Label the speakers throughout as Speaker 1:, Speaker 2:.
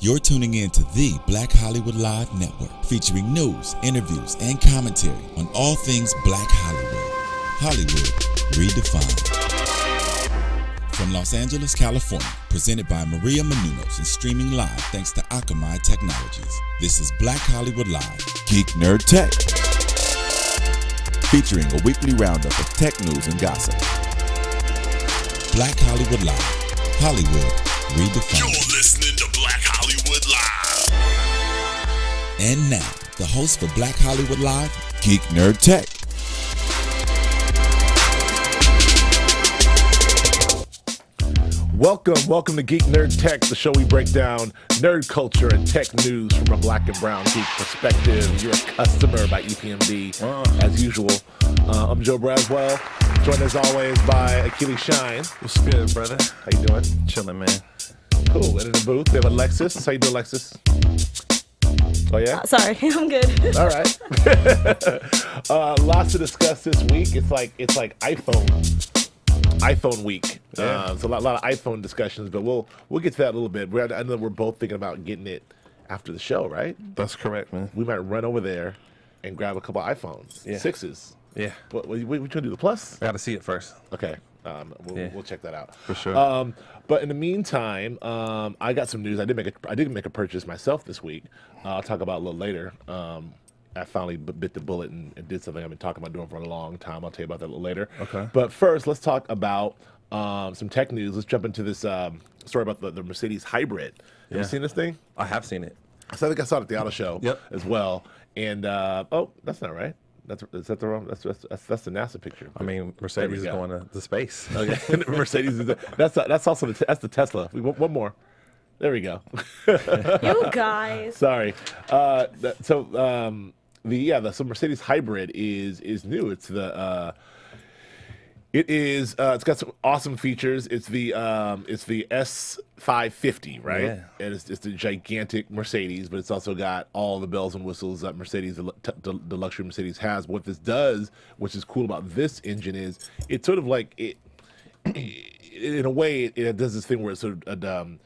Speaker 1: You're tuning in to the Black Hollywood Live Network, featuring news, interviews, and commentary on all things Black Hollywood. Hollywood redefined. From Los Angeles, California, presented by Maria Menounos and streaming live thanks to Akili Technologies. This is Black Hollywood Live, Geek Nerd Tech, featuring a weekly roundup of tech news and gossip. Black Hollywood Live, Hollywood redefined.
Speaker 2: You're listening to Black Hollywood Live.
Speaker 1: And now, the host for Black Hollywood Live, Geek Nerd Tech.
Speaker 3: Welcome to Geek Nerd Tech, the show we break down nerd culture and tech news from a black and brown geek perspective. You're a customer by EPMD, as usual. I'm Joe Braswell, joined as always by Akili Shine.
Speaker 4: What's good, brother?
Speaker 3: How you doing?
Speaker 4: Chilling, man.
Speaker 3: Cool. And in the booth, we have Alexis. How you doing, Alexis? Oh, yeah?
Speaker 5: Sorry, I'm good.
Speaker 3: All right. Lots to discuss this week. It's like iPhone week.
Speaker 4: Yeah.
Speaker 3: So a lot of iPhone discussions, but we'll get to that a little bit. I know we're both thinking about getting it after the show, right?
Speaker 4: That's correct, man.
Speaker 3: We might run over there and grab a couple of iPhones,
Speaker 4: Yeah.
Speaker 3: 6s.
Speaker 4: Yeah.
Speaker 3: What you trying to do, the Plus?
Speaker 4: I got to see it first.
Speaker 3: Okay.
Speaker 4: Yeah.
Speaker 3: We'll check that out.
Speaker 4: For sure.
Speaker 3: But in the meantime, I got some news. I did make a purchase myself this week. I'll talk about it a little later. I finally bit the bullet and did something I've been talking about doing for a long time. I'll tell you about that a little later.
Speaker 4: Okay.
Speaker 3: But first, let's talk about some tech news. Let's jump into this story about the Mercedes hybrid. Have you seen this thing?
Speaker 4: I have seen it.
Speaker 3: So I think I saw it at the auto show
Speaker 4: Yep.
Speaker 3: as well. And oh, that's not right. Is that the wrong? That's the NASA picture.
Speaker 4: I mean, Mercedes is
Speaker 3: There we
Speaker 4: going to space.
Speaker 3: Okay, Mercedes is that's also that's the Tesla. One more. There we go.
Speaker 5: You guys.
Speaker 3: Sorry. So Mercedes hybrid is new. It's it's got some awesome features. It's the S550, right?
Speaker 4: Yeah.
Speaker 3: And it's the gigantic Mercedes, but it's also got all the bells and whistles that Mercedes, the luxury Mercedes has. But what this does, which is cool about this engine, is it's sort of like in a way, it does this thing where it sort of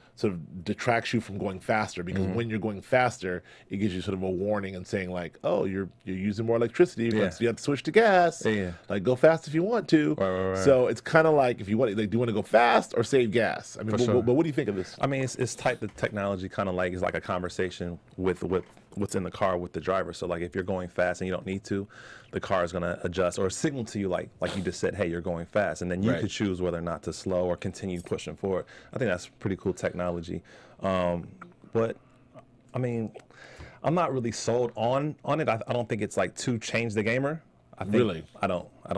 Speaker 3: detracts you from going faster, because when you're going faster, it gives you sort of a warning and saying like, oh, you're using more electricity, but you have to switch to gas.
Speaker 4: Yeah.
Speaker 3: Like, go fast if you want to.
Speaker 4: Right.
Speaker 3: So it's kind of like, if you want, like, do you want to go fast or save gas? I mean,
Speaker 4: sure.
Speaker 3: but what do you think of this?
Speaker 4: I mean, it's type of technology kind of like it's like a conversation with what's in the car with the driver. So like if you're going fast and you don't need to, the car is going to adjust or signal to you like you just said, hey, you're going fast, and then you could choose whether or not to slow or continue pushing forward. I think that's pretty cool technology. But I mean, I'm not really sold on it. I don't think it's like to change the gamer. I don't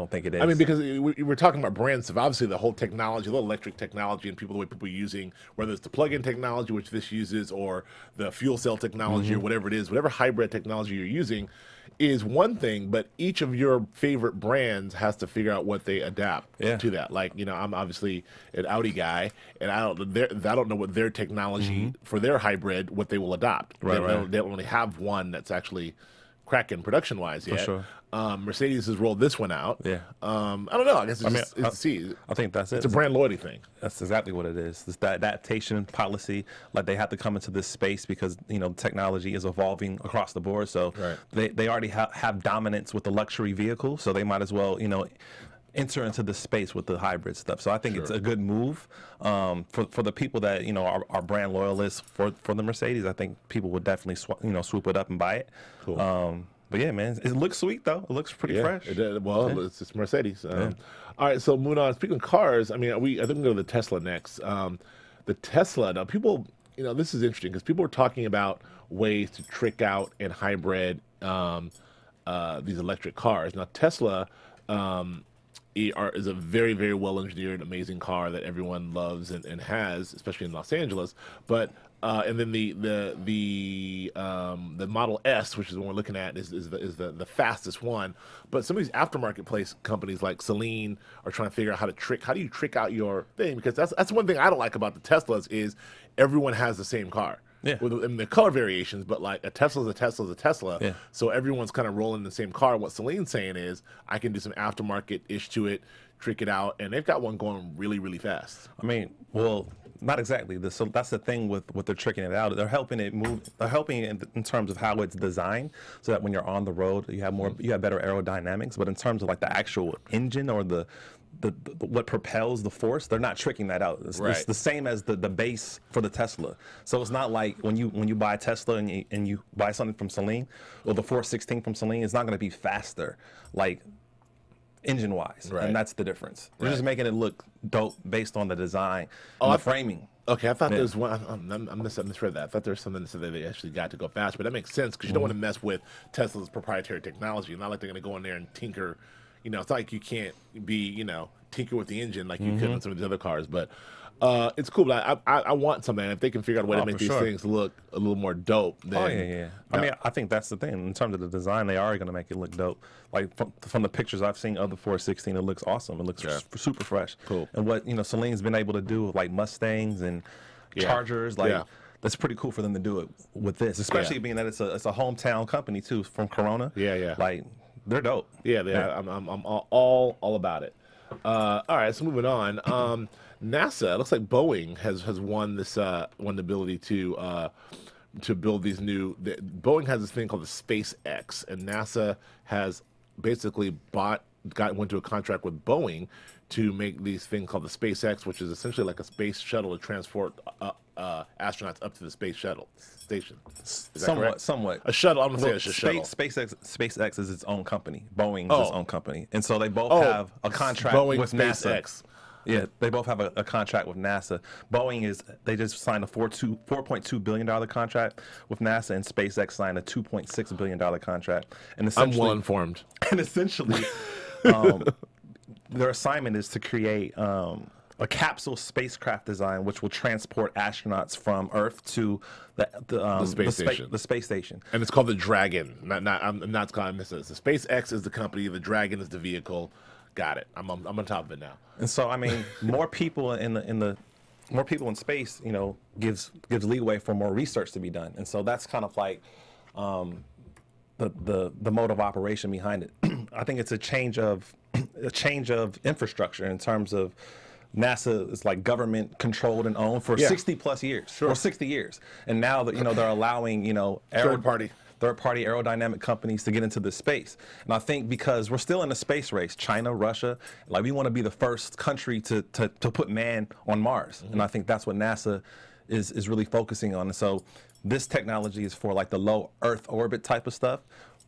Speaker 4: think it is.
Speaker 3: I mean, because we're talking about brand stuff. Obviously, the whole technology, the electric technology, and the way people are using, whether it's the plug-in technology, which this uses, or the fuel cell technology, or whatever it is, whatever hybrid technology you're using, is one thing. But each of your favorite brands has to figure out what they adapt to that. Like, I'm obviously an Audi guy, and I don't know what their technology for their hybrid, what they will adopt. They don't only have one that's actually cracking production-wise yet.
Speaker 4: For sure.
Speaker 3: Mercedes has rolled this one out. Yeah. I don't know. I guess it's
Speaker 4: I think that's it.
Speaker 3: It's a brand loyalty thing.
Speaker 4: That's exactly what it is. It's that adaptation policy. Like, they have to come into this space because technology is evolving across the board. So they already have dominance with the luxury vehicle. So they might as well enter into the space with the hybrid stuff. So I think it's a good move for the people that are brand loyalists for the Mercedes. I think people would definitely swoop it up and buy it. Cool. But yeah, man, it looks sweet though. It looks pretty fresh.
Speaker 3: It's Mercedes. All right, so moving on. Speaking of cars, I mean, I think we can go to the Tesla next. The Tesla. Now, people, this is interesting because people are talking about ways to trick out and hybrid these electric cars. Now, Tesla is a very, very well engineered, amazing car that everyone loves and has, especially in Los Angeles. But and then the Model S, which is the one we're looking at, is the fastest one. But some of these aftermarket companies like Celine are trying to figure out how do you trick out your thing, because that's one thing I don't like about the Teslas is everyone has the same car. Yeah. And the color variations, but like a Tesla's a Tesla's a Tesla. Yeah. So everyone's kind of rolling the same car. What Celine's saying is, I can do some aftermarket-ish to it, trick it out, and they've got one going really, really fast.
Speaker 4: I mean, well, not exactly. So that's the thing with what they're tricking it out. They're helping it move. They're helping it in terms of how it's designed, so that when you're on the road, you have more. You have better aerodynamics. But in terms of like the actual engine or the what propels the force, they're not tricking that out. It's the same as the base for the Tesla. So it's not like when you buy a Tesla and you buy something from Celine, or the 416 from Celine, it's not going to be faster, like engine wise, and that's the difference. They're just making it look dope based on the design and the framing.
Speaker 3: Okay, I thought there was one. I misread that. I thought there was something that said that they actually got to go faster, but that makes sense because you don't want to mess with Tesla's proprietary technology. Not like they're going to go in there and tinker. You know, it's not like you can't be, tinker with the engine like you could on some of these other cars. But it's cool. But I want something. If they can figure out a way to make these things look a little more dope. Then,
Speaker 4: I mean, I think that's the thing. In terms of the design, they are going to make it look dope. Like from the pictures I've seen of the 416, it looks awesome. It looks super fresh.
Speaker 3: Cool.
Speaker 4: And what Celine's been able to do with like Mustangs and Chargers, like. That's pretty cool for them to do it with this, especially being that it's a hometown company too from Corona. Like they're dope.
Speaker 3: I'm all about it. All right, so moving on. NASA, it looks like Boeing has won this won the ability to build these new. Boeing has this thing called the SpaceX, and NASA has basically went into a contract with Boeing to make these things called the SpaceX, which is essentially like a space shuttle to transport astronauts up to the space shuttle station.
Speaker 4: Somewhat.
Speaker 3: A shuttle. I'm gonna say it's a shuttle.
Speaker 4: SpaceX is its own company. Boeing is its own company, and so they both have a contract with NASA. Yeah, they both have a contract with NASA. Boeing they just signed a $4.2 billion contract with NASA, and SpaceX signed a $2.6 billion contract. And
Speaker 3: I'm well informed.
Speaker 4: And essentially, their assignment is to create a capsule spacecraft design which will transport astronauts from Earth to the space station.
Speaker 3: And it's called the Dragon. I'm not calling this. The SpaceX is the company. The Dragon is the vehicle. Got it. I'm on top of it now.
Speaker 4: And so, I mean, more people in space, gives leeway for more research to be done. And so that's kind of like the mode of operation behind it. I think it's a change of infrastructure in terms of NASA is like government controlled and owned for 60 plus years or 60 years. And now that, they're allowing, third party aerodynamic companies to get into this space. And I think because we're still in a space race, China, Russia, like we want to be the first country to put man on Mars. And I think that's what NASA is really focusing on. And so this technology is for like the low Earth orbit type of stuff,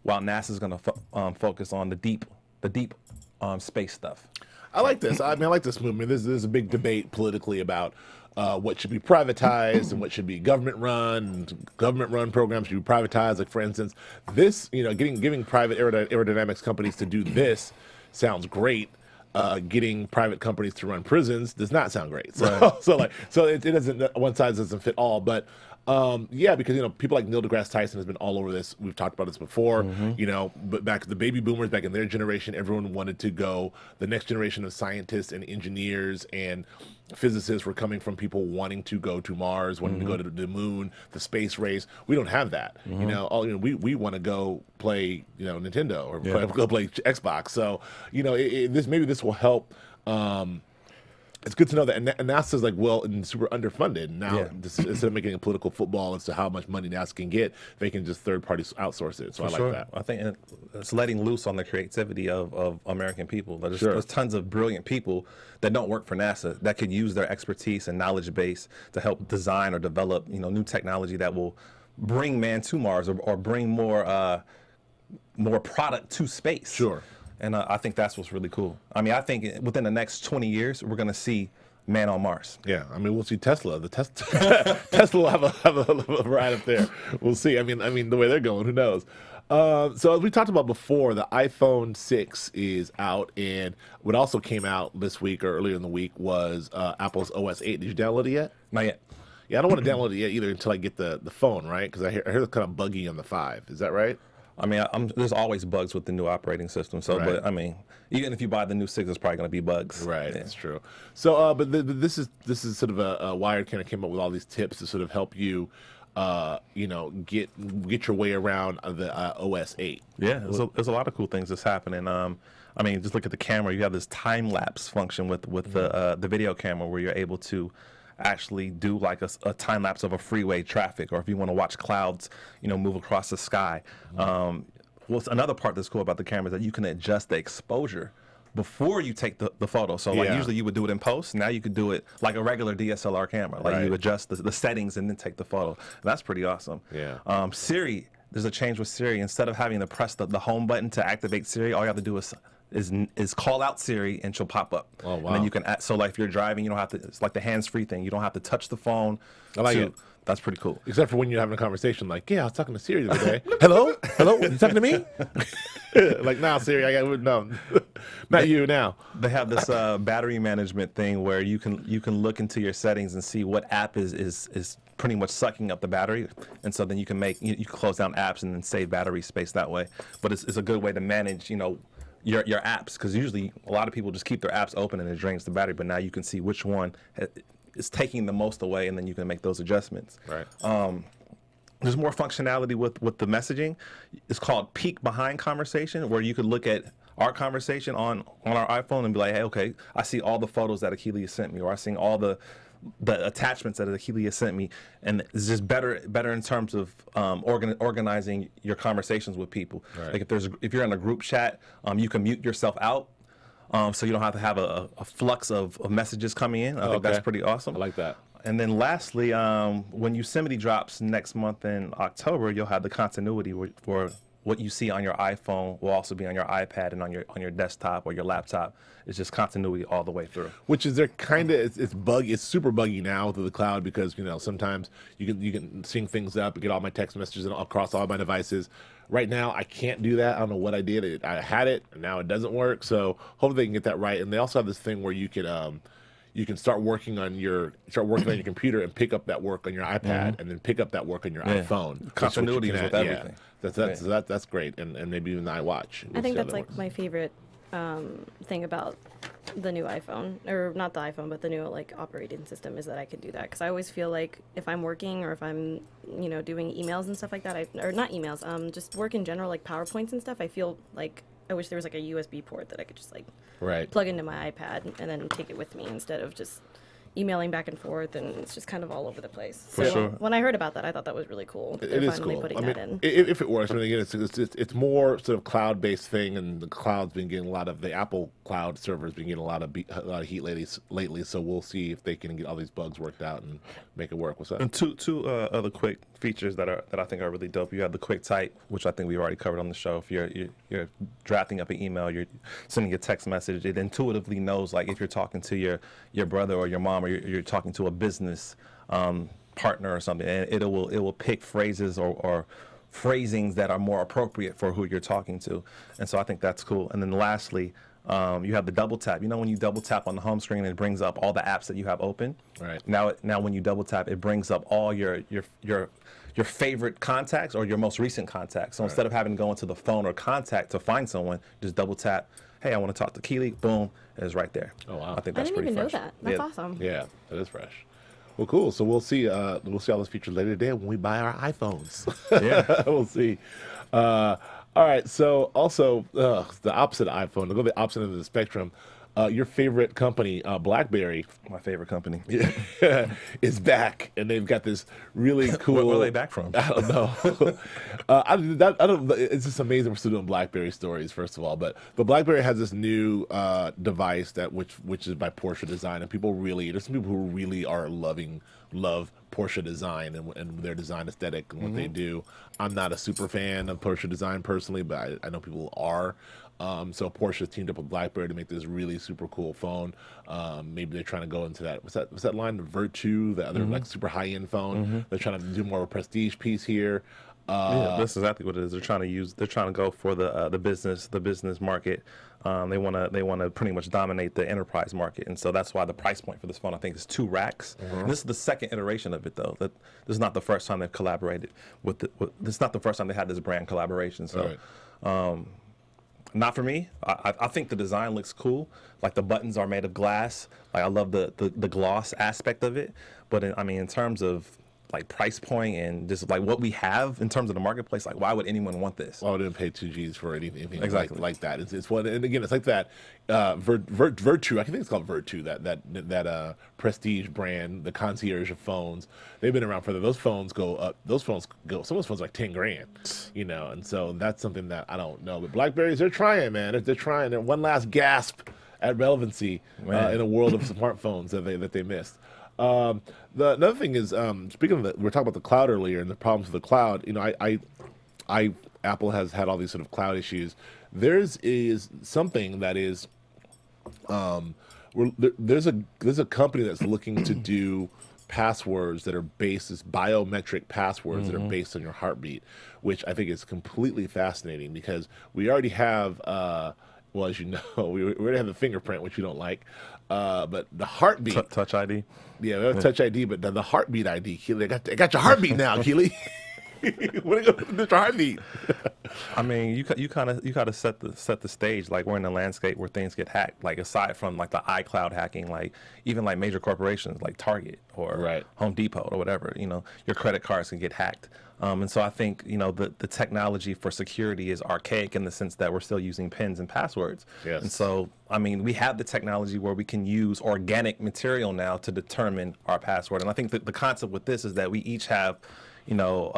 Speaker 4: while NASA is going to focus on the deep space stuff.
Speaker 3: I like this. I mean, I like this movement. There's a big debate politically about what should be privatized and what should be government run. Government run programs should be privatized. Like for instance, this, giving private aerodynamics companies to do this sounds great. Getting private companies to run prisons does not sound great. So, it doesn't. One size doesn't fit all. But because people like Neil deGrasse Tyson has been all over this. We've talked about this before. But back the baby boomers, back in their generation, everyone wanted to go. The next generation of scientists and engineers and physicists were coming from people wanting to go to Mars, wanting to go to the moon, the space race. We don't have that. We want to go play Nintendo or go play Xbox. So maybe this will help. It's good to know that, and NASA's like and super underfunded now. Instead of making a political football as to how much money NASA can get, they can just third parties outsource it. So I like that.
Speaker 4: I think it's letting loose on the creativity of American people. There's tons of brilliant people that don't work for NASA that could use their expertise and knowledge base to help design or develop new technology that will bring man to Mars or bring more product to space.
Speaker 3: Sure.
Speaker 4: And I think that's what's really cool. I mean, I think within the next 20 years, we're going to see man on Mars.
Speaker 3: Yeah, I mean, we'll see Tesla. Tesla will have a ride up there. We'll see. I mean, the way they're going, who knows? So as we talked about before, the iPhone 6 is out, and what also came out this week or earlier in the week was Apple's OS 8. Did you download it yet?
Speaker 4: Not yet.
Speaker 3: Yeah, I don't want to download it yet either until I get the phone, right? Because I hear it's kind of buggy on the 5. Is that right?
Speaker 4: I mean, there's always bugs with the new operating system. So, but I mean, even if you buy the new 6, there's probably going to be bugs.
Speaker 3: Right, that's true. So, but this is sort of a Wired kind of came up with all these tips to sort of help you, get your way around the OS 8.
Speaker 4: Yeah, there's a lot of cool things that's happening. I mean, just look at the camera. You have this time lapse function with the video camera where you're able to actually do like a time lapse of a freeway traffic, or if you want to watch clouds, move across the sky. Another part that's cool about the camera is that you can adjust the exposure before you take the photo. So like usually you would do it in post. Now you could do it like a regular DSLR camera. Like you adjust the settings and then take the photo. And that's pretty awesome. Yeah. Siri, there's a change with Siri. Instead of having to press the home button to activate Siri, all you have to do is call out Siri and she'll pop up. Oh, wow. And then you can so like if you're driving, you don't have to, it's like the hands-free thing. You don't have to touch the phone.
Speaker 3: I like it.
Speaker 4: That's pretty cool.
Speaker 3: Except for when you're having a conversation like, yeah, I was talking to Siri the other day. Hello? Hello? You talking to me? Like, nah, Siri, I got no. Not you now.
Speaker 4: They have this battery management thing where you can look into your settings and see what app is pretty much sucking up the battery. And so then you can you can close down apps and then save battery space that way. But it's a good way to manage, your apps, because usually a lot of people just keep their apps open and it drains the battery, but now you can see which one is taking the most away, and then you can make those adjustments.
Speaker 3: Right.
Speaker 4: There's more functionality with the messaging. It's called peek behind conversation, where you could look at our conversation on our iPhone and be like, hey, okay, I see all the photos that Akili has sent me, or I see all the attachments that Akili has sent me, and it's just better in terms of organizing your conversations with people. Right. Like if you're in a group chat, you can mute yourself out. So you don't have to have a flux of messages coming in. I think that's pretty awesome.
Speaker 3: I like that.
Speaker 4: And then lastly, when Yosemite drops next month in October, you'll have the continuity for what you see on your iPhone will also be on your iPad and on your desktop or your laptop. It's just continuity all the way through.
Speaker 3: Which is it's buggy. It's super buggy now through the cloud because sometimes you can sync things up and get all my text messages across all my devices. Right now, I can't do that. I don't know what I did. I had it, and now it doesn't work. So hopefully they can get that right. And they also have this thing where you can start working on your computer and pick up that work on your iPad, and then pick up that work on your iPhone.
Speaker 4: Continuity is with everything.
Speaker 3: That's great, and maybe even the iWatch.
Speaker 5: I think that's like my favorite thing about the new iPhone, or not the iPhone, but the new operating system, is that I could do that. Because I always feel like if I'm working or if I'm doing emails and stuff like that, or not emails, just work in general, like PowerPoints and stuff, I feel like I wish there was like a USB port that I could just plug into my iPad and then take it with me instead of just emailing back and forth, and it's just kind of all over the place.
Speaker 4: For sure.
Speaker 5: When I heard about that, I thought that was really cool.
Speaker 3: It is cool.
Speaker 5: Putting that in.
Speaker 3: If it works, again, it's more sort of cloud-based thing, and the cloud's been getting the Apple cloud servers been getting a lot of heat lately. So we'll see if they can get all these bugs worked out and make it work. What's up?
Speaker 4: And two other quick features that I think are really dope. You have the quick type, which I think we've already covered on the show. If you're drafting up an email, you're sending a text message, it intuitively knows if you're talking to your brother or your mom, or you're talking to a business partner or something, and it will pick phrases or phrasings that are more appropriate for who you're talking to. And so I think that's cool. And then lastly, you have the double tap. When you double tap on the home screen, it brings up all the apps that you have open.
Speaker 3: Right.
Speaker 4: Now when you double tap, it brings up all your favorite contacts or your most recent contacts. So instead of having to go into the phone or contact to find someone, just double tap. Hey, I want to talk to Akili. Boom, it's right there.
Speaker 3: Oh wow!
Speaker 4: I think that's pretty fresh.
Speaker 5: I didn't even know that. That's awesome.
Speaker 3: Yeah, that is fresh. Well, cool. So we'll see all those features later today when we buy our iPhones.
Speaker 4: Yeah,
Speaker 3: we'll see. All right. So also the opposite of iPhone. To go the opposite end of the spectrum. Your favorite company, Blackberry.
Speaker 4: My favorite company.
Speaker 3: Is back, and they've got this really cool.
Speaker 4: Where are they back from?
Speaker 3: I don't know. I don't. It's just amazing we're still doing Blackberry stories, first of all. But Blackberry has this new device which is by Porsche design, and there's some people who really love Porsche design and their design aesthetic and what they do. I'm not a super fan of Porsche design personally, but I know people are. So Porsche teamed up with Blackberry to make this really super cool phone. Maybe they're trying to go into that. What's that line? The Virtue, the other super high end phone. They're trying to do more of a prestige piece here.
Speaker 4: Yeah, that's exactly what it is. They're trying to go for the business market. They want to pretty much dominate the enterprise market, and so that's why the price point for this phone I think is 2 racks. And this is the second iteration of it though. This is not the first time they've collaborated this is not the first time they had this brand collaboration. So. Right. Not for me. I think the design looks cool. Like the buttons are made of glass. I love the gloss aspect of it. But in terms of like price point and just like what we have in terms of the marketplace, like why would anyone want this?
Speaker 3: Why would they pay 2 G's for anything
Speaker 4: Exactly.
Speaker 3: like that? It's one, and again, it's like that Virtu. I think it's called Virtu. That prestige brand, the concierge of phones. They've been around for those phones go up. Those phones go. Some of those phones are like 10 grand, you know. And so that's something that I don't know. But BlackBerries, they're trying, man. They're trying. They're one last gasp at relevancy in a world of smartphones that they missed. Another thing is, speaking of we were talking about the cloud earlier and the problems with the cloud. You know, Apple has had all these sort of cloud issues. Is something that is, there's a company that's looking to do passwords that are based as biometric passwords that are based on your heartbeat, which I think is completely fascinating because we already have. Well, as you know, we already have the fingerprint, which we don't like, but the heartbeat.
Speaker 4: Touch ID.
Speaker 3: Yeah, we have Touch ID, but the heartbeat ID. Keely, I got your heartbeat now, Keely. What are you your heartbeat?
Speaker 4: I mean, you kind of set the stage. Like we're in a landscape where things get hacked. Like aside from like the iCloud hacking, like even like major corporations like Target or Home Depot or whatever, you know, your credit cards can get hacked. And so I think, you know, the technology for security is archaic in the sense that we're still using pins and passwords.
Speaker 3: Yes.
Speaker 4: And so, I mean, we have the technology where we can use organic material now to determine our password. And I think that the concept with this is that we each have, you know,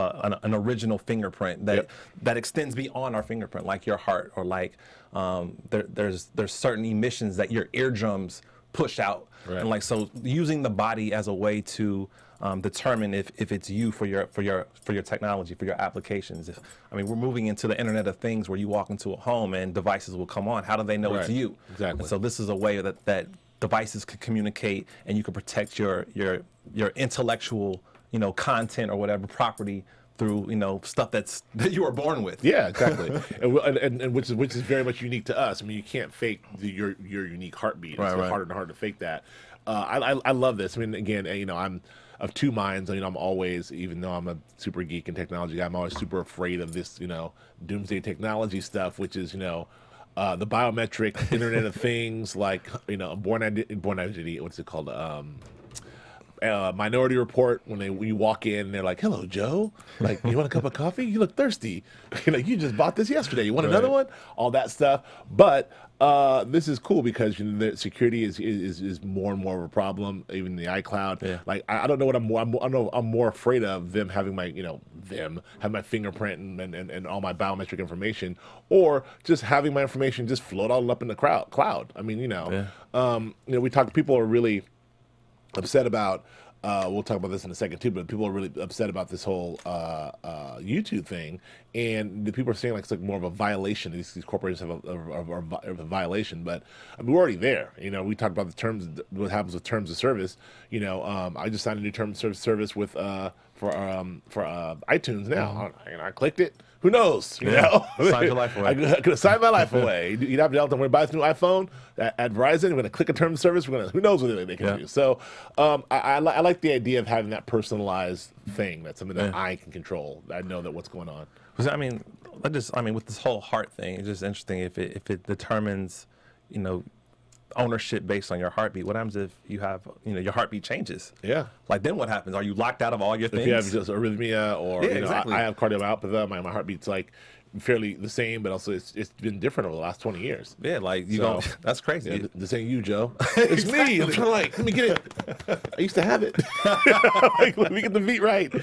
Speaker 4: an original fingerprint that extends beyond our fingerprint, like your heart, or like there's certain emissions that your eardrums push out, and like so using the body as a way to determine if it's you for your technology, for your applications. I mean, we're moving into the Internet of Things where you walk into a home and devices will come on. How do they know it's you?
Speaker 3: Exactly.
Speaker 4: And so this is a way that devices can communicate, and you can protect your intellectual, you know, content or whatever property through, you know, stuff that you were born with.
Speaker 3: Yeah, exactly. and which is very much unique to us. I mean, you can't fake your unique heartbeat. It's harder and harder to fake that. I love this. I mean, again, you know, I'm of two minds. You know, I'm always, even though I'm a super geek and technology guy, I'm always super afraid of this, you know, doomsday technology stuff, which is, you know, the biometric Internet of Things, like, you know, Bourne Identity. What's it called? Minority Report, when you walk in and they're like, "Hello, Joe. Like, you want a cup of coffee? You look thirsty. You know, you just bought this yesterday. You want another one?" All that stuff. But this is cool because, you know, the security is more and more of a problem. Even the iCloud. Yeah. Like, I don't know what I'm more afraid of them having my, you know, have my fingerprint and all my biometric information, or just having my information just float all up in the cloud. I mean, you know, we talk. People are really upset about, we'll talk about this in a second too, but people are really upset about this whole YouTube thing, and the people are saying like it's like more of a violation. These corporations have a violation, but I mean, we're already there. You know, we talked about the terms, what happens with terms of service. You know, I just signed a new terms of service with for iTunes now. I clicked it. Who knows? You know,
Speaker 4: sign your life away.
Speaker 3: I could have signed my life away. You'd have to tell them when I buy this new iPhone at Verizon, we're going to click a term of service. Who knows what they can do. So I like the idea of having that personalized thing. That's something that I can control. I know that what's going on.
Speaker 4: I mean, with this whole heart thing, it's just interesting if it determines, you know, ownership based on your heartbeat. What happens if you have, you know, your heartbeat changes? Yeah. Like, then what happens? Are you locked out of all your things?
Speaker 3: If you have just arrhythmia, or you know, exactly. I have cardiomyopathy. My heartbeat's like fairly the same, but also it's been different over the last 20 years.
Speaker 4: Yeah, like you don't. That's crazy.
Speaker 3: Yeah, this ain't you, Joe. It's me. I'm trying to let me get it. I used to have it. Like, let me get the beat right.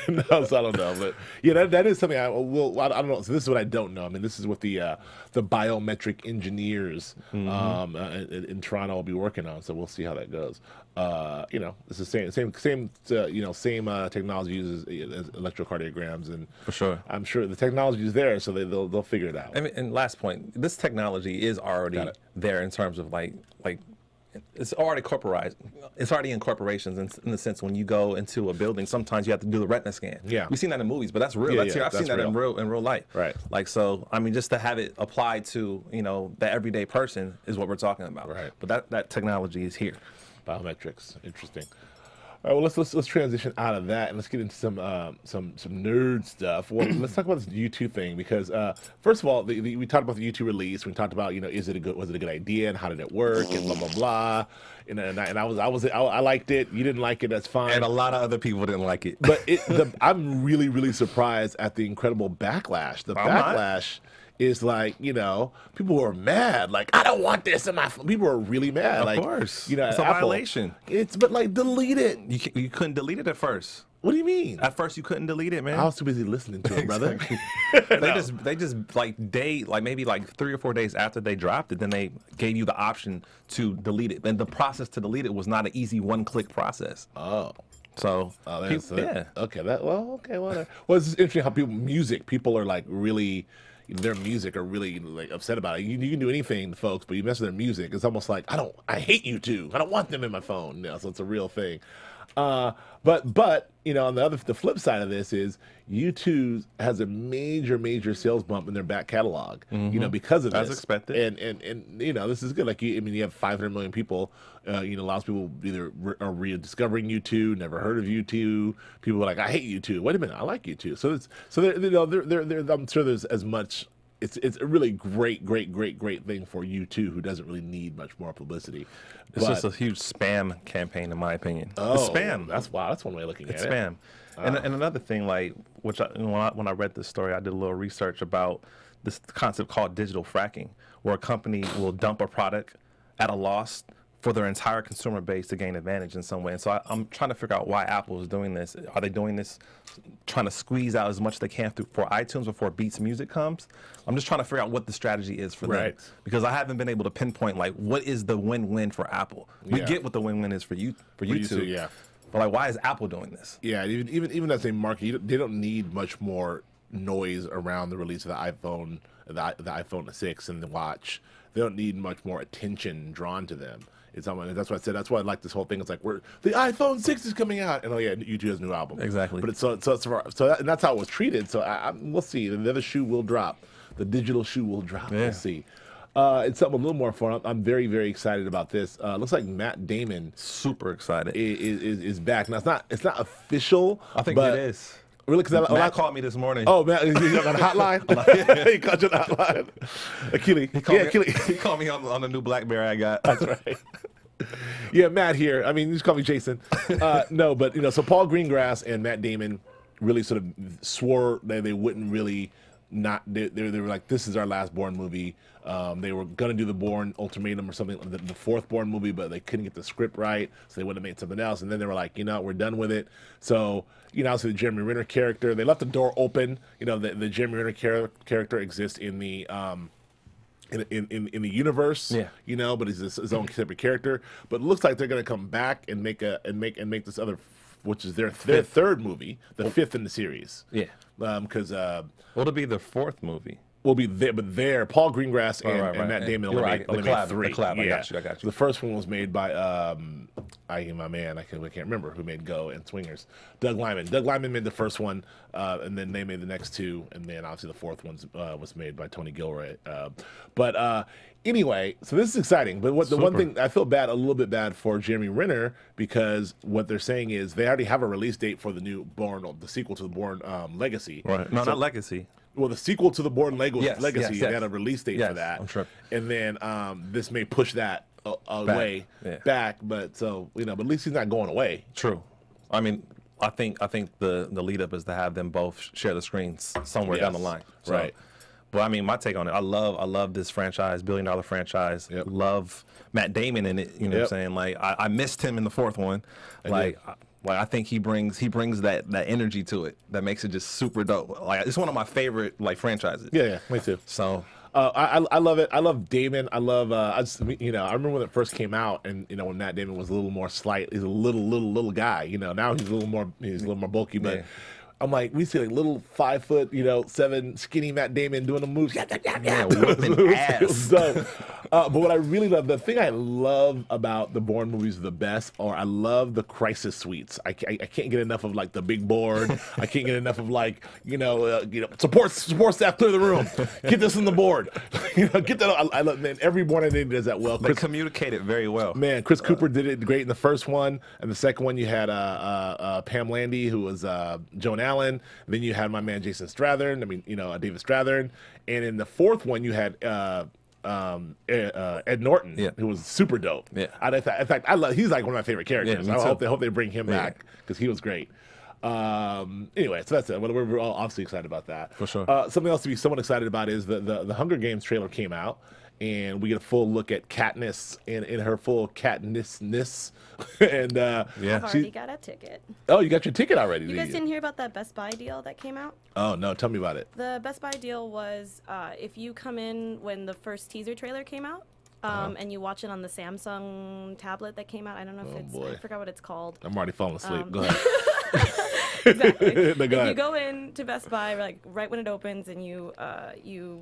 Speaker 3: No, so I don't know, but yeah, that is something I don't know. So this is what I don't know. I mean, this is what the biometric engineers in Toronto will be working on. So we'll see how that goes. You know, it's the same technology uses as electrocardiograms, and
Speaker 4: for sure,
Speaker 3: I'm sure the technology is there, so they'll figure it out.
Speaker 4: I mean, and last point, this technology is already there in terms of like it's already corporatized. It's already in corporations in the sense when you go into a building, sometimes you have to do the retina scan. Yeah, we've seen that in movies, but that's real. I've seen that in real life. Right. Like, so, I mean, just to have it applied to, you know, the everyday person is what we're talking about. Right. But that technology is here.
Speaker 3: Biometrics, interesting. All right, well, let's transition out of that and let's get into some nerd stuff. Well, let's talk about this U2 thing because first of all, we talked about the U2 release. We talked about was it a good idea and how did it work and blah blah blah. And I liked it. You didn't like it. That's fine.
Speaker 4: And a lot of other people didn't like it.
Speaker 3: But I'm really surprised at the incredible backlash. The backlash is like, people were mad. Like, I don't want this in my phone. People are really mad.
Speaker 4: Of course.
Speaker 3: It's
Speaker 4: a violation.
Speaker 3: But like, delete it.
Speaker 4: You couldn't delete it at first.
Speaker 3: What do you mean?
Speaker 4: At first, you couldn't delete it, man.
Speaker 3: I was too busy listening to it, brother.
Speaker 4: They just maybe 3 or 4 days after they dropped it, then they gave you the option to delete it. And the process to delete it was not an easy one-click process.
Speaker 3: Oh.
Speaker 4: So,
Speaker 3: yeah. Okay, whatever. Well, it's interesting how people are like really, their music are really like upset about it. You can do anything, folks, but you mess with their music. It's almost like, I hate you too. I don't want them in my phone. So it's a real thing. But on the flip side of this is U2 has a major sales bump in their back catalog, because of this.
Speaker 4: As expected.
Speaker 3: And this is good. Like, you have 500 million people, lots of people either are rediscovering U2, never heard of U2. People are like, I hate U2. Wait a minute, I like U2. So I'm sure there's as much. It's a really great thing for U2, who doesn't really need much more publicity.
Speaker 4: It's just a huge spam campaign, in my opinion.
Speaker 3: Oh,
Speaker 4: it's spam.
Speaker 3: That's one way of looking at it.
Speaker 4: It's spam. And another thing, like, when I read this story, I did a little research about this concept called digital fracking, where a company will dump a product at a loss for their entire consumer base to gain advantage in some way. And so I'm trying to figure out why Apple is doing this. Are they doing this trying to squeeze out as much as they can for iTunes before Beats Music comes? I'm just trying to figure out what the strategy is for them. Because I haven't been able to pinpoint, like, what is the win-win for Apple? We get what the win-win is for YouTube.
Speaker 3: Yeah.
Speaker 4: But, like, why is Apple doing this?
Speaker 3: Yeah, even as a market, they don't need much more noise around the release of the iPhone, the iPhone 6 and the Watch. They don't need much more attention drawn to them. That's why I said. That's why I like this whole thing. It's like the iPhone 6 is coming out, and U2 has a new album.
Speaker 4: Exactly.
Speaker 3: But and that's how it was treated. So we'll see. The other shoe will drop. The digital shoe will drop.
Speaker 4: Yeah.
Speaker 3: We'll see. It's something a little more fun. I'm very excited about this. Looks like Matt Damon
Speaker 4: super excited
Speaker 3: is back. Now it's not official.
Speaker 4: I think it is.
Speaker 3: Really? Because
Speaker 4: Matt called me this morning.
Speaker 3: Oh, Matt, he's on a hotline? He called you on the hotline. Akili. Akili.
Speaker 4: He called me on the new Blackberry I got.
Speaker 3: That's right. Yeah, Matt here. I mean, you just call me Jason. No, but, so Paul Greengrass and Matt Damon really sort of swore that they wouldn't really they were like, this is our last Bourne movie. They were going to do the Bourne Ultimatum or something, the fourth Bourne movie, but they couldn't get the script right, so they would have made something else. And then they were like, we're done with it. So, obviously the Jeremy Renner character, they left the door open. The Jeremy Renner character exists in the in the universe, but he's his own separate character. But it looks like they're going to come back and make this other, which is their third movie, the fifth in the series.
Speaker 4: Yeah,
Speaker 3: because
Speaker 4: it'll be the fourth movie.
Speaker 3: Will be there, but Paul Greengrass and Matt Damon only made three.
Speaker 4: The collab,
Speaker 3: yeah.
Speaker 4: I got you.
Speaker 3: The first one was made by I can't remember who made Go and Swingers. Doug Liman. Doug Liman made the first one, and then they made the next two, and then obviously the fourth one was made by Tony Gilroy. Anyway, so this is exciting. But the one thing I feel a little bit bad for Jeremy Renner, because what they're saying is they already have a release date for the new Bourne, the sequel to the Bourne Legacy.
Speaker 4: Right. No, not Legacy.
Speaker 3: Well, the sequel to the Bourne Legacy,
Speaker 4: yes.
Speaker 3: they had a release date for that.
Speaker 4: I'm sure.
Speaker 3: And then this may push that away back, but but at least he's not going away.
Speaker 4: True. I mean, I think the lead up is to have them both share the screens somewhere down the line. So,
Speaker 3: right.
Speaker 4: But I mean, my take on it, I love this franchise, $1 billion franchise.
Speaker 3: Yep.
Speaker 4: Love Matt Damon in it. You know what I'm saying? Like, I missed him in the fourth one. I think he brings that energy to it that makes it just super dope. Like, it's one of my favorite franchises.
Speaker 3: Yeah, me too.
Speaker 4: So
Speaker 3: I love it. I love Damon. I love I remember when it first came out, and when Matt Damon was a little more slight. He's a little guy. Now he's a little more bulky, but. I'm like, we see like little 5'7" skinny Matt Damon doing the moves. Yeah,
Speaker 4: whooping ass.
Speaker 3: It was dope. But what I really love, the thing I love about the Bourne movies the best, or I love the crisis suites. I can't get enough of like the big board. I can't get enough of like support staff, clear the room. Get this on the board. Get that. I love, man. Every Bourne identity does that well.
Speaker 4: They communicate it very well.
Speaker 3: Man, Chris Cooper did it great in the first one, and the second one you had Pam Landy, who was Joan Allen. Then you had my man Jason Strathern. David Strathern, and in the fourth one you had Ed Norton, who was super dope. Yeah. In fact, he's like one of my favorite characters. I hope they bring him back because he was great. Anyway, so that's it. We're all obviously excited about that.
Speaker 4: For sure.
Speaker 3: Something else to be somewhat excited about is the Hunger Games trailer came out, and we get a full look at Katniss in her full Katniss-ness. And
Speaker 5: I've already got a ticket.
Speaker 3: Oh, you got your ticket already?
Speaker 5: You guys didn't hear about that Best Buy deal that came out?
Speaker 3: Oh no, tell me about it.
Speaker 5: The Best Buy deal was if you come in when the first teaser trailer came out, and you watch it on the Samsung tablet that came out. I don't know if I forgot what it's called.
Speaker 3: I'm already falling asleep. Go ahead.
Speaker 5: Exactly. If you go in to Best Buy like right when it opens and you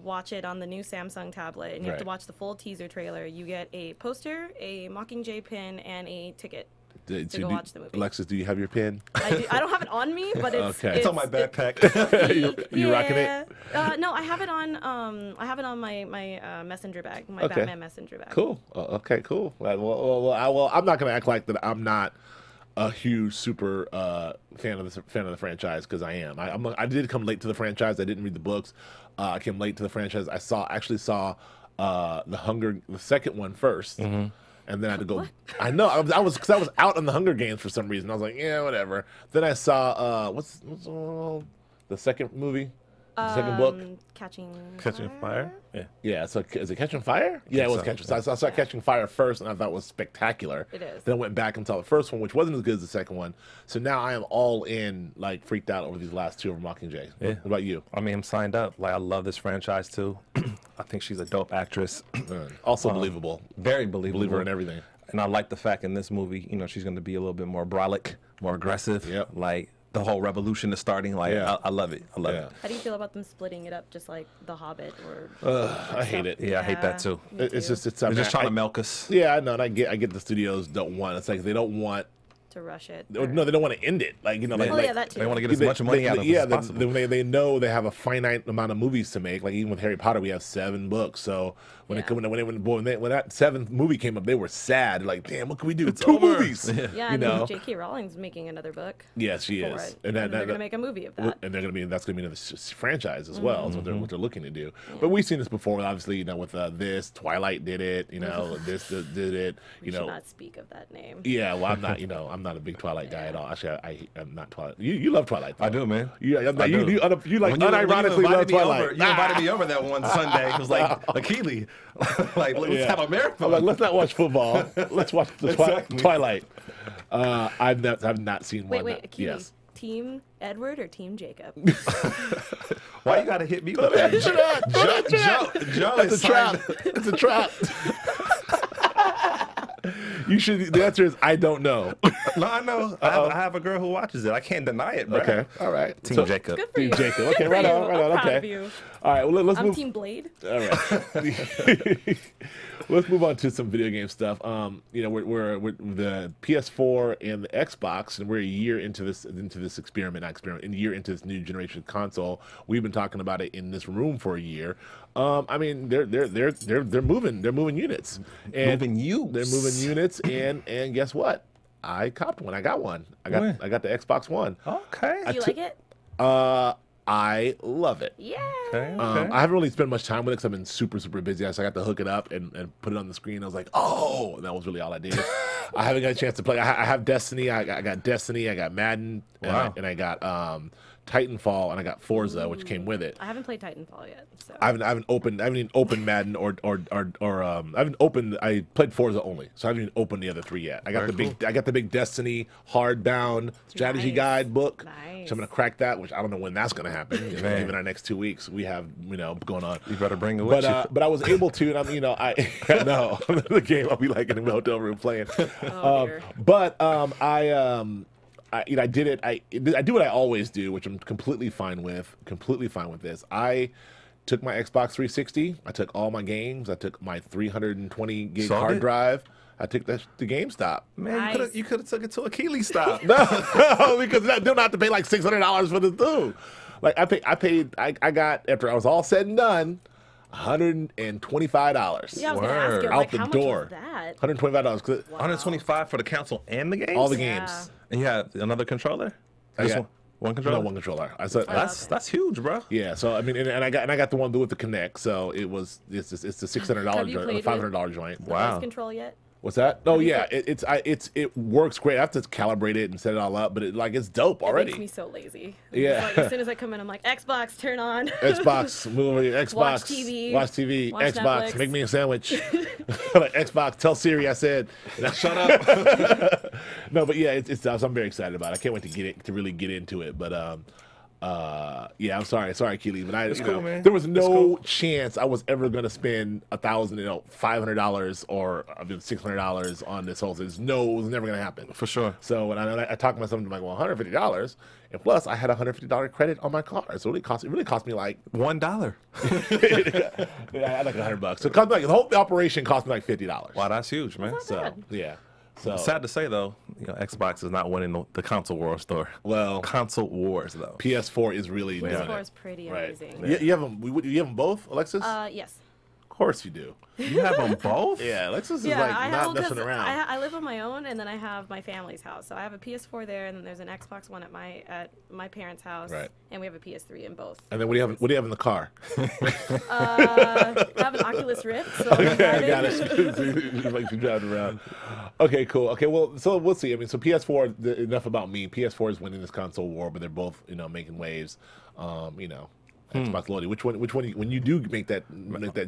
Speaker 5: watch it on the new Samsung tablet and you have to watch the full teaser trailer, you get a poster, a Mockingbird pin, and a ticket to go watch the movie.
Speaker 3: Alexis, do you have your pin?
Speaker 5: I don't have it on me, but
Speaker 4: it's on my backpack.
Speaker 3: You rocking it?
Speaker 5: No, I have it on. I have it on my messenger bag, my Batman messenger bag.
Speaker 3: Cool. Okay, cool. Well, I'm not gonna act like that. I'm not a huge super fan of the franchise, because I am. I did come late to the franchise. I didn't read the books. I came late to the franchise. I actually saw the second one first. Mm-hmm. And then I had to go. What? I know I was because I was out on the Hunger Games for some reason. I was like, yeah, whatever. Then I saw what's the second movie, the second book,
Speaker 5: Catching
Speaker 4: Fire.
Speaker 3: Yeah. So is it Catching Fire? Yeah, it was Catching. So I saw Catching Fire first, and I thought it was spectacular.
Speaker 5: It is.
Speaker 3: Then I went back and saw the first one, which wasn't as good as the second one. So now I am all in, like freaked out over these last two of Mockingjay. Yeah. What about you?
Speaker 4: I mean, I'm signed up. Like, I love this franchise too. I think she's a dope actress.
Speaker 3: Also believable.
Speaker 4: Very believable.
Speaker 3: Believer in everything.
Speaker 4: And I like the fact in this movie, she's going to be a little bit more brolic, more aggressive. Yep. Like, the whole revolution is starting. Like, I love it. I love it.
Speaker 5: How do you feel about them splitting it up just like The Hobbit? Or
Speaker 3: I hate it.
Speaker 4: Yeah, I hate that too.
Speaker 3: It's just
Speaker 4: they're just trying to milk us.
Speaker 3: Yeah, I know. And I get the studios don't want. It's like they don't want
Speaker 5: to rush it.
Speaker 3: No, they don't want to end it. Like,
Speaker 5: that too.
Speaker 4: They want to get as much money out of it as possible.
Speaker 3: They know they have a finite amount of movies to make. Like, even with Harry Potter, we have 7 books. So when that 7th movie came up, they were sad. Like, damn, what can we do? It's 2 movies.
Speaker 5: Yeah, J.K. Rowling's making another book.
Speaker 3: Yes, she is.
Speaker 5: And they're going to make a movie of that.
Speaker 3: And that's going to be another franchise as well. Is what they're looking to do. Yeah. But we've seen this before. Obviously, with this, Twilight did it. This did it.
Speaker 5: We should not speak of that name.
Speaker 3: Yeah, well, I'm not. I'm not a big Twilight guy at all. Actually, I'm not Twilight. You love Twilight, though.
Speaker 4: I do, man.
Speaker 3: You unironically love Twilight.
Speaker 4: You invited me over that one Sunday. It was like Akili. Like, let's have a marathon.
Speaker 3: I'm like, let's not watch football. Let's watch the Twilight. I've not seen one.
Speaker 5: Wait, Akili. Yes. Team Edward or Team Jacob?
Speaker 4: Why you gotta hit me with that? Joe,
Speaker 3: it's a trap. It's a trap. You should. The answer is I don't know.
Speaker 4: No, I know. I have a girl who watches it. I can't deny it, bro.
Speaker 3: Okay, all right.
Speaker 4: Team Jacob.
Speaker 5: Good for you.
Speaker 3: Team Jacob. Okay, right on. Okay. All right. Well, let's move.
Speaker 5: I'm Team Blade.
Speaker 3: All right. Let's move on to some video game stuff. We're the PS4 and the Xbox, and we're a year into this experiment, a year into this new generation console. We've been talking about it in this room for a year. I mean, they're moving units.
Speaker 4: They're moving
Speaker 3: units, and guess what? I copped one. I got one. I got the Xbox One.
Speaker 4: Okay.
Speaker 5: Do you like it?
Speaker 3: I love it.
Speaker 5: Yeah.
Speaker 4: Okay.
Speaker 3: I haven't really spent much time with it because I've been super, super busy. So I got to hook it up and put it on the screen. I was like, oh, and that was really all I did. I haven't got a chance to play. I have Destiny. I got Destiny. I got Madden.
Speaker 4: Wow.
Speaker 3: And I got Titanfall, and I got Forza, which came with it.
Speaker 5: I haven't played Titanfall yet. So.
Speaker 3: I haven't even opened Madden or I haven't opened. I played Forza only, so I haven't even opened the other 3 yet. I got the big Destiny hardbound strategy guide book.
Speaker 5: Nice.
Speaker 3: So I'm gonna crack that, which I don't know when that's gonna happen. Even our next 2 weeks, we have going on.
Speaker 4: You better bring it with you.
Speaker 3: But I was able to, and I know the game. I'll be like in the hotel room playing. I did it. I do what I always do, which I'm completely fine with. Completely fine with this. I took my Xbox 360. I took all my games. I took my 320 gig hard drive. I took that to GameStop.
Speaker 4: Man,
Speaker 5: Nice.
Speaker 4: you could have took it to Akili stop.
Speaker 3: No, because they don't have to pay like $600 for the thing. Like I got, after I was all said and done, $125.
Speaker 5: Yeah, I was gonna ask you,
Speaker 3: Out
Speaker 5: like,
Speaker 3: the
Speaker 5: how much
Speaker 3: door.
Speaker 5: was that?
Speaker 3: $125.
Speaker 5: Wow.
Speaker 4: 125 for the console and the games.
Speaker 3: All the
Speaker 5: Yeah.
Speaker 3: games.
Speaker 4: And you have another controller. Just
Speaker 3: got-
Speaker 4: one controller.
Speaker 3: No, one controller. I said,
Speaker 4: That's huge, bro.
Speaker 3: yeah. So I mean, and I got the one with the Kinect. So it's the $600
Speaker 5: Have you
Speaker 3: joint, or
Speaker 5: played
Speaker 3: $500 joint.
Speaker 5: The
Speaker 4: Wow.
Speaker 5: voice control yet?
Speaker 3: What's that? Oh
Speaker 5: you
Speaker 3: yeah,
Speaker 5: played-
Speaker 3: it works great. I have to calibrate it and set it all up, but it's dope
Speaker 5: It
Speaker 3: already.
Speaker 5: makes me so lazy.
Speaker 3: Yeah.
Speaker 5: It's like, as soon as I come in, I'm like, Xbox, turn on.
Speaker 3: Xbox, move over here. Xbox,
Speaker 5: Watch TV.
Speaker 3: watch TV.
Speaker 5: Watch
Speaker 3: Xbox,
Speaker 5: Netflix.
Speaker 3: make me a sandwich. Like, Xbox, tell Siri I said.
Speaker 4: Shut up.
Speaker 3: No, but yeah, I'm very excited about it. I can't wait to really get into it. But yeah, I'm sorry, Akili, but
Speaker 4: cool, man.
Speaker 3: there was no
Speaker 4: cool.
Speaker 3: chance I was ever gonna spend $500 or $600 on this whole thing. It was never gonna happen.
Speaker 4: For sure.
Speaker 3: So when I talked to myself, I'm like, well, $150, and plus I had a $150 credit on my car, so it really cost me like
Speaker 4: $1.
Speaker 3: I had like $100. So it cost me like the whole operation cost me like $50.
Speaker 4: Wow, that's huge, man.
Speaker 5: Not
Speaker 3: So
Speaker 5: bad.
Speaker 3: yeah. So
Speaker 4: Sad to say though, Xbox is not winning the console wars though.
Speaker 3: well,
Speaker 4: Console wars though.
Speaker 3: PS4 is really doing
Speaker 5: PS4
Speaker 3: it.
Speaker 5: is pretty
Speaker 3: Right.
Speaker 5: amazing.
Speaker 3: You have them. You have them both, Alexis?
Speaker 5: Yes.
Speaker 3: Of course you do.
Speaker 4: You have them both?
Speaker 3: Yeah, Alexis is
Speaker 5: Yeah,
Speaker 3: like
Speaker 5: I
Speaker 3: not
Speaker 5: have,
Speaker 3: messing
Speaker 5: because
Speaker 3: around.
Speaker 5: I live on my own, and then I have my family's house. So I have a PS4 there, and then there's an Xbox One at my parents' house,
Speaker 3: Right.
Speaker 5: and we have a PS3 in both.
Speaker 3: And then what do you have in the car?
Speaker 5: I have an Oculus Rift, so I'm
Speaker 3: I got
Speaker 5: driving.
Speaker 3: it. Like you driving around. Okay, cool. Okay, well, so we'll see. I mean, so PS4. Enough about me. PS4 is winning this console war, but they're both making waves. Xbox loading. Which one? When you do make that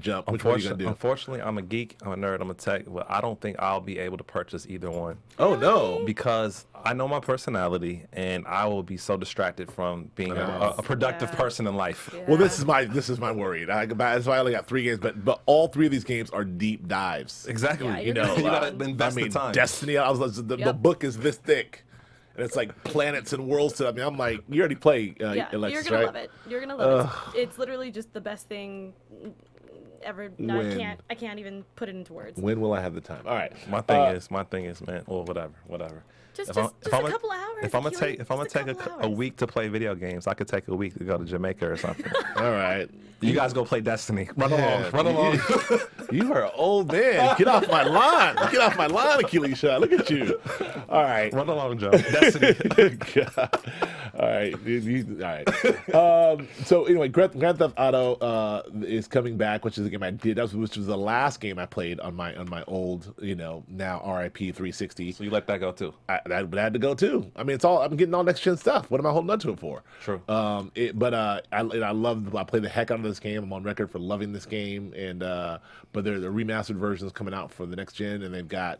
Speaker 3: jump, which one are you gonna do?
Speaker 4: Unfortunately, I'm a geek, I'm a nerd, I'm a tech, but I don't think I'll be able to purchase either one
Speaker 3: Oh no.
Speaker 4: because I know my personality and I will be so distracted from being a productive
Speaker 5: Yeah.
Speaker 4: person in life.
Speaker 5: Yeah.
Speaker 3: Well, this is my worry. That's why I only got 3 games, but all 3 of these games are deep dives.
Speaker 4: Exactly.
Speaker 5: Yeah,
Speaker 3: You
Speaker 5: you're
Speaker 3: know,
Speaker 4: you gotta
Speaker 5: I
Speaker 4: invest
Speaker 3: I mean,
Speaker 4: the time.
Speaker 3: Destiny. The
Speaker 5: Yep.
Speaker 3: book is this thick, and it's like planets and worlds. I mean, I'm like, you already play
Speaker 5: Yeah,
Speaker 3: Alexis,
Speaker 5: you're gonna
Speaker 3: right?
Speaker 5: love it. You're gonna love it. It's literally just the best thing ever. No,
Speaker 3: When?
Speaker 5: I can't even put it into words.
Speaker 3: When will I have the time? All right.
Speaker 4: My thing is, man. Well, whatever.
Speaker 5: Just
Speaker 4: If I'm-
Speaker 5: a
Speaker 4: if I'm a-
Speaker 5: couple hours.
Speaker 4: If I'm gonna
Speaker 5: Akili,
Speaker 4: take
Speaker 5: just a
Speaker 4: a
Speaker 5: couple hours.
Speaker 4: week to play video games, I could take a week to go to Jamaica or something.
Speaker 3: All right.
Speaker 4: You guys go play Destiny. Run
Speaker 3: Yeah.
Speaker 4: along. Run along.
Speaker 3: You are an old man. Get off my lawn. Get off my lawn, Akili Shah. Look at you. All right.
Speaker 4: Run along, Joe. Destiny.
Speaker 3: God. All right. All right. So anyway, Grand Theft Auto is coming back, which is a game I did. Which was the last game I played on my old, now RIP 360.
Speaker 4: So you let that go too.
Speaker 3: I had to go too. I mean, I'm getting all next gen stuff. What am I holding on to it for?
Speaker 4: True.
Speaker 3: I played the heck out of this game. I'm on record for loving this game, and but the remastered versions coming out for the next gen, and they've got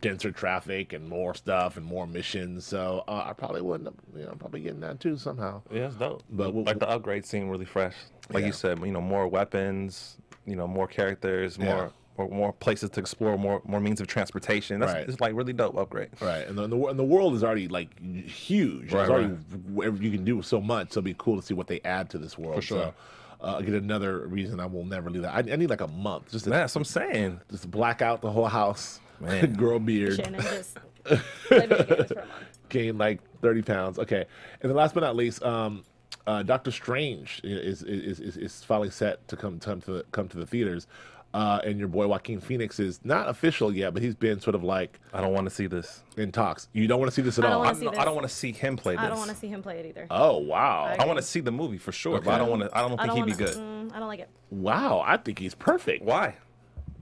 Speaker 3: denser traffic and more stuff and more missions. So I probably wouldn't, I'm probably getting that too somehow.
Speaker 4: Yeah, it's dope.
Speaker 3: But
Speaker 4: Like the upgrades seem really fresh. Like
Speaker 3: Yeah.
Speaker 4: you said, more weapons, more characters, more places to explore, more means of transportation. That's
Speaker 3: Right.
Speaker 4: it's like really dope upgrade.
Speaker 3: Right, and the world is already like huge.
Speaker 4: Right,
Speaker 3: There's already you can do so much. So it'll be cool to see what they add to this world.
Speaker 4: For sure.
Speaker 3: So, I get another reason I will never leave that. I need like a month just to
Speaker 4: That's what I'm saying.
Speaker 3: just black out the whole house,
Speaker 4: Man.
Speaker 3: grow a beard,
Speaker 5: Shannon just play video games for a month.
Speaker 3: gain like 30 pounds. Okay, and then last but not least, Doctor Strange is finally set to come to the theaters. And your boy Joaquin Phoenix is not official yet, but he's been sort of like
Speaker 4: I don't want to see this.
Speaker 3: in talks. You don't want to see this at
Speaker 5: I don't
Speaker 3: all?
Speaker 5: wanna see
Speaker 4: I
Speaker 5: this.
Speaker 4: don't want to see him play this.
Speaker 5: I don't want to see him play it either.
Speaker 3: Oh wow,
Speaker 4: I want to see the movie for sure,
Speaker 3: Okay.
Speaker 4: but I don't think he'd be good.
Speaker 5: I don't like it.
Speaker 3: wow! I think he's perfect
Speaker 4: Why?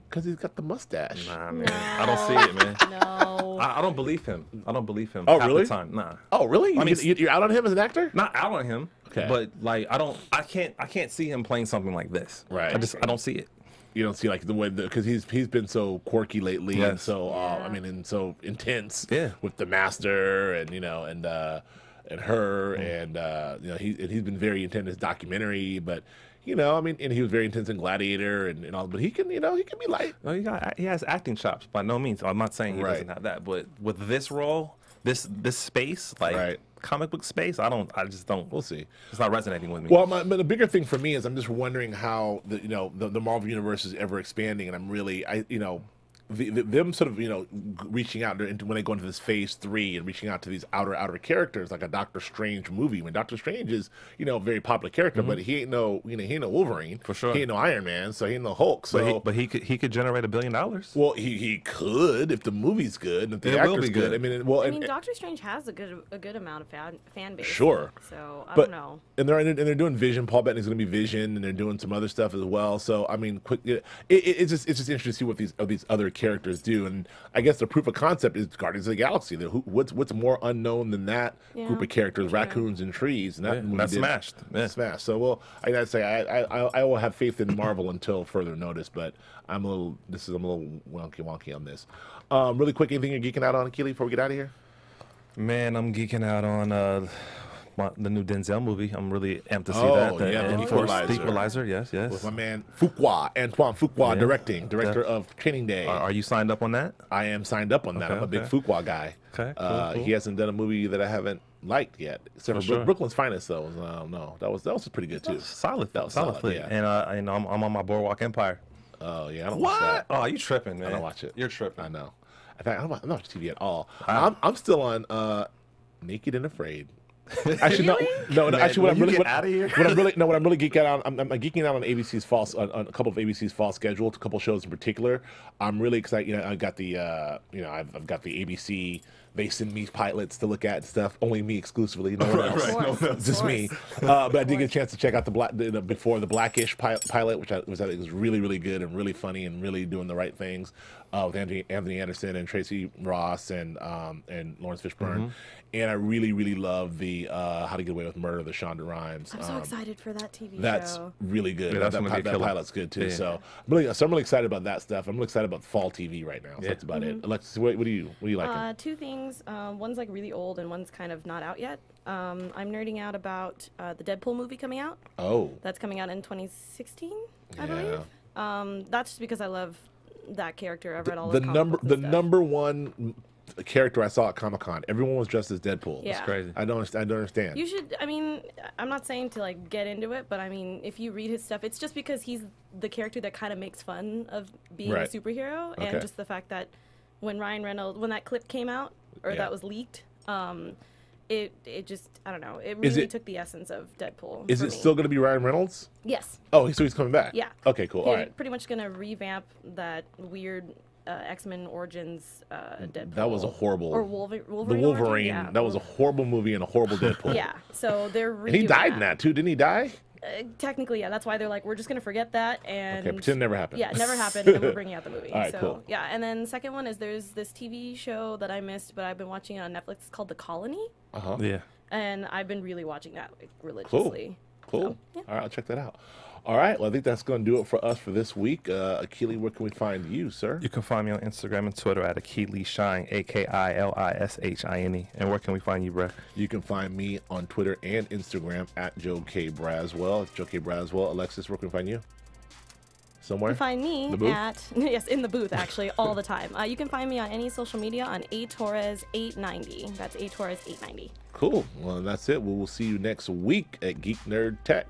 Speaker 3: because he's got the mustache.
Speaker 4: Nah, man. I don't see it, man.
Speaker 5: No.
Speaker 4: I don't believe him. I don't believe him.
Speaker 3: Oh,
Speaker 4: half
Speaker 3: really?
Speaker 4: The time. Nah.
Speaker 3: Oh really?
Speaker 4: I mean,
Speaker 3: You're out on him as an actor?
Speaker 4: Not out on him.
Speaker 3: Okay.
Speaker 4: But like I can't see him playing something like this.
Speaker 3: Right.
Speaker 4: I don't see it.
Speaker 3: You don't see like the way because he's been so quirky lately and
Speaker 4: Yes.
Speaker 3: so
Speaker 5: Yeah.
Speaker 3: and so intense.
Speaker 4: Yeah.
Speaker 3: With the master and and her and he's been very intense in his documentary, but and he was very intense in Gladiator and all, but he can be light.
Speaker 4: No, he has acting chops by no means. I'm not saying he
Speaker 3: Right.
Speaker 4: doesn't have that, but with this role, this space, like
Speaker 3: Right.
Speaker 4: comic book space, I just don't.
Speaker 3: We'll see.
Speaker 4: It's not resonating with me.
Speaker 3: Well, but the bigger thing for me is I'm just wondering how the Marvel universe is ever expanding, and I'm really them sort of reaching out when they go into this phase 3 and reaching out to these outer characters like a Doctor Strange movie. When Doctor Strange is a very popular character, but he ain't no he ain't no Wolverine
Speaker 4: for sure.
Speaker 3: He ain't no Iron Man, so he ain't no Hulk. So
Speaker 4: but he could generate $1 billion.
Speaker 3: Well, he could if the movie's good and if the
Speaker 4: It will
Speaker 3: actor's
Speaker 4: be
Speaker 3: good.
Speaker 4: good.
Speaker 3: I mean,
Speaker 5: Doctor Strange has a good amount of fan base.
Speaker 3: Sure.
Speaker 5: So I
Speaker 3: but
Speaker 5: don't know.
Speaker 3: and they're doing Vision. Paul Bettany's going to be Vision, and they're doing some other stuff as well. So I mean, it's just interesting to see what these other characters do. And I guess the proof of concept is Guardians of the Galaxy. What's more unknown than that group of characters, raccoons and trees, and that
Speaker 4: smashed. Yeah.
Speaker 3: Smashed. So well, I gotta say I will have faith in Marvel until further notice, but I'm a little wonky on this. Really quick, anything you're geeking out on, Akili, before we get out of here?
Speaker 4: Man, I'm geeking out on the new Denzel movie. I'm really amped to see that.
Speaker 3: The
Speaker 4: Equalizer. Yes.
Speaker 3: With my man Antoine Fuqua, director of Training Day.
Speaker 4: Are you signed up on that?
Speaker 3: I am signed up on that. I'm a big Fuqua guy.
Speaker 4: Okay, cool.
Speaker 3: He hasn't done a movie that I haven't liked yet, except for Brooklyn's Finest. Though, no, that was pretty good too.
Speaker 4: Solid.
Speaker 3: That was
Speaker 4: solid.
Speaker 3: yeah.
Speaker 4: And I'm on my Boardwalk Empire.
Speaker 3: Oh yeah, I don't watch that.
Speaker 4: Oh, you tripping, man?
Speaker 3: I don't watch it.
Speaker 4: You're tripping.
Speaker 3: I know. In fact, I'm not watching TV at all. I'm still on Naked and Afraid. Actually, no.
Speaker 4: Man,
Speaker 3: actually, what I'm really geeking out on, I'm geeking out on ABC's fall, on a couple of ABC's fall schedule, a couple shows in particular. I'm really excited. I got the, I've got the ABC. They send me pilots to look at and stuff. Only me exclusively. No one else.
Speaker 5: Right.
Speaker 3: Just me. But I did get a chance to check out before the Blackish pilot, which I think was really, really good and really funny and really doing the right things. With Anthony Anderson and Tracy Ross and Lawrence Fishburne. And I really, really love the How to Get Away with Murder, the Shonda Rhimes.
Speaker 5: I'm so excited for that TV show.
Speaker 3: That's really good.
Speaker 4: Yeah,
Speaker 3: that pilot's good too. Yeah. So I'm really excited about that stuff. I'm really excited about fall TV right now. So that's about it. Alexis, what do you liking?
Speaker 5: Two things. One's like really old and one's kind of not out yet. I'm nerding out about the Deadpool movie coming out.
Speaker 3: Oh.
Speaker 5: That's coming out in 2016, I believe. That's just because I love that character. I've read all the
Speaker 3: number one character I saw at Comic-Con. Everyone was dressed as Deadpool.
Speaker 5: Yeah.
Speaker 4: It's crazy.
Speaker 3: I don't understand.
Speaker 5: You should. I mean, I'm not saying to like get into it, but I mean, if you read his stuff, it's just because he's the character that kind of makes fun of being a superhero, and just the fact that when that clip came out or that was leaked, it just, I don't know, it really took the essence of Deadpool.
Speaker 3: Is it still going to be Ryan Reynolds?
Speaker 5: Yes.
Speaker 3: Oh, so he's coming back.
Speaker 5: Yeah.
Speaker 3: Okay, cool. All right.
Speaker 5: Pretty much going to revamp that weird X-Men Origins Deadpool.
Speaker 3: That was a horrible.
Speaker 5: Or Wolverine.
Speaker 3: The Wolverine.
Speaker 5: Yeah.
Speaker 3: That was a horrible movie and a horrible Deadpool.
Speaker 5: Yeah. So they're redoing
Speaker 3: and he died in that too, didn't he die?
Speaker 5: Technically, yeah. That's why they're like, we're just gonna forget that and
Speaker 3: pretend it never happened.
Speaker 5: Yeah, it never happened, and we're bringing out the movie.
Speaker 3: All right,
Speaker 5: so
Speaker 3: cool.
Speaker 5: Yeah, and then the second one is there's this TV show that I missed, but I've been watching it on Netflix. It's called The Colony.
Speaker 4: Yeah.
Speaker 5: And I've been really watching that religiously.
Speaker 3: Cool.
Speaker 5: So, yeah.
Speaker 3: All right, I'll check that out. All right, well, I think that's going to do it for us for this week. Akili, where can we find you, sir?
Speaker 4: You can find me on Instagram and Twitter at Akili Shine, AKILISHINE. And where can we find you, Brad?
Speaker 3: You can find me on Twitter and Instagram at Joe K. Braswell. It's Joe K. Braswell. Alexis, where can we find you? Somewhere?
Speaker 5: You can find me in the booth, actually, all the time. You can find me on any social media on atorres890. That's atorres890.
Speaker 3: Cool. Well, that's it. We'll see you next week at Geek Nerd Tech.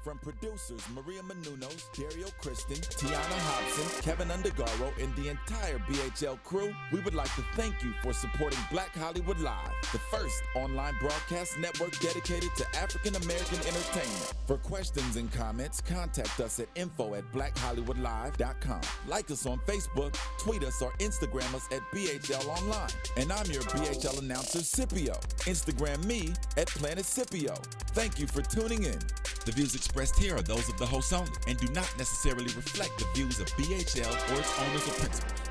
Speaker 1: From producers Maria Menounos, Dario Kristen, Tiana Hobson, Kevin Undergaro, and the entire BHL crew, we would like to thank you for supporting Black Hollywood Live, the first online broadcast network dedicated to African American entertainment. For questions and comments, contact us at info@blackhollywoodlive.com. Like us on Facebook, tweet us, or Instagram us at BHL Online. And I'm your BHL announcer, Scipio. Instagram me at Planet Scipio. Thank you for tuning in. The views expressed here are those of the host only and do not necessarily reflect the views of BHL or its owners or principals.